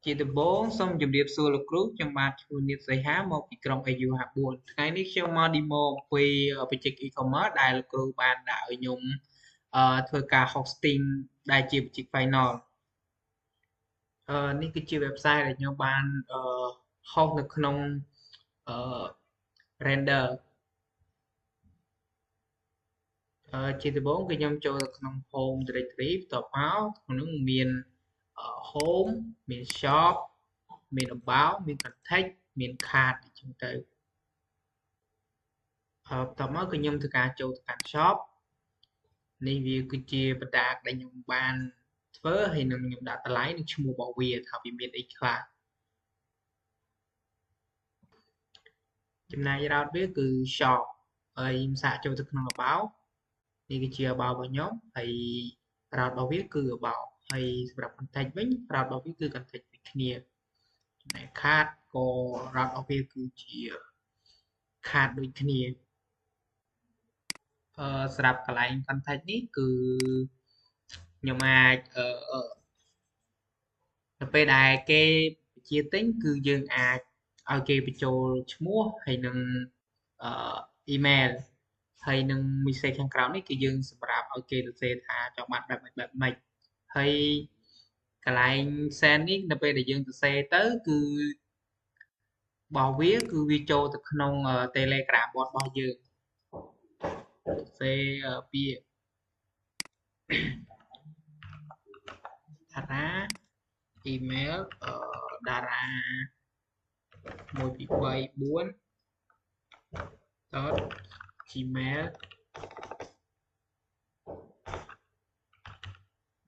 ជាដំបូងសូមជម្រាបសួរលោកគ្រូខ្ញុំបាទឈ្មោះនាងសីហាមកពីក្រុង AU54 ថ្ងៃនេះខ្ញុំមក demo អំពីបច្ចេក e-commerce ដែលលោកគ្រូបានដាក់ឲ្យខ្ញុំធ្វើការ hosting ដែលជាបច្ចេក final នេះគឺជា website ដែលខ្ញុំបានhost នៅក្នុងrender ជាដំបូងគឺខ្ញុំចូលទៅក្នុង home directory បន្ទាប់មកក្នុងនោះមាន home មាន shop មាន about មាន contact មាន card អញ្ចឹងទៅបន្ទាប់មកគឺខ្ញុំធ្វើការចូលទៅកាន់ shop នេះវាគឺជាបណ្ដាដែលខ្ញុំបានធ្វើហើយនឹងខ្ញុំដាក់តម្លៃនិងឈ្មោះរបស់វាថាវាមានអីខ្លះចំណែក route វាគឺ shop ហើយខ្ញុំសាកចូលទៅក្នុង about នេះគឺជា about របស់ខ្ញុំហើយ route របស់វាគឺ about ហើយសម្រាប់ contact វិញ route របស់វាគឺ contact ដូចគ្នាចំណែក card ក៏ route របស់វាគឺជា card ដូចគ្នាសម្រាប់កន្លែង contact នេះគឺខ្ញុំអាចនៅពេលដែលគេបញ្ជាទិញគឺយើងអាចឲ្យគេបញ្ចូលឈ្មោះហើយនឹងemail ហើយនឹង message ខាងក្រោមនេះគឺយើងសម្រាប់ឲ្យគេសរសេរថាចង់បានបែបម៉េចហើយកន្លែង send នេះនៅពេលដែលយើងសរសេរទៅគឺរបស់វាគឺវាចូលទៅក្នុង Telegram bot របស់យើងសរសេរពាក្យតារា email តារា 1234 gmail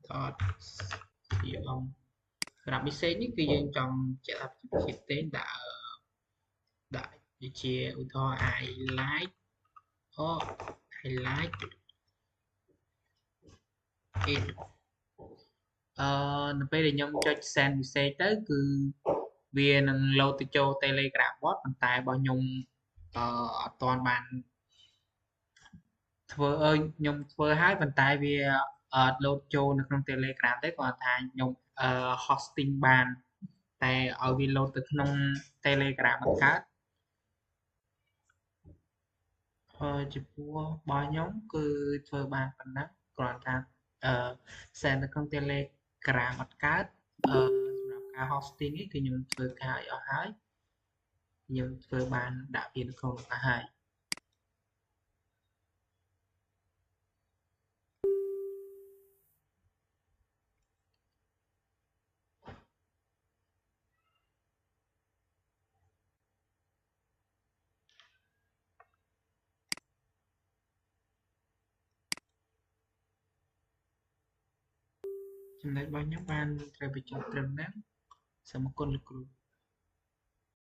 com សម្រាប់ message នេះគឺយើងចង់ជាក់ថាជាទេដាក់ដូចជាឧទាហរណ៍ I like or I like it នៅពេលដែលខ្ញុំចុច send message ទៅគឺវានឹង load ទៅចូល Telegram bot ប៉ុន្តែរបស់ខ្ញុំអត់ទាន់បានធ្វើខ្ញុំធ្វើហើយប៉ុន្តែវាអត់ load ចូលនៅក្នុង Telegram ទេគាត់ថាខ្ញុំhosting បានតែឲ្យវា load ទៅក្នុង Telegram អត់កើតចំពោះរបស់ខ្ញុំគឺធ្វើបានប៉ុណ្ណឹងគ្រាន់តែsend នៅក្នុង Telegram អត់កើតសម្រាប់ការ hosting នេះគឺខ្ញុំធ្វើការឲ្យអស់ហើយខ្ញុំធ្វើបានដាក់វានៅក្នុងនោះហើយចំណុចរបស់ខ្ញុំបានត្រូវបញ្ចប់ត្រឹមហ្នឹងសូមអរគុណលោកគ្រូ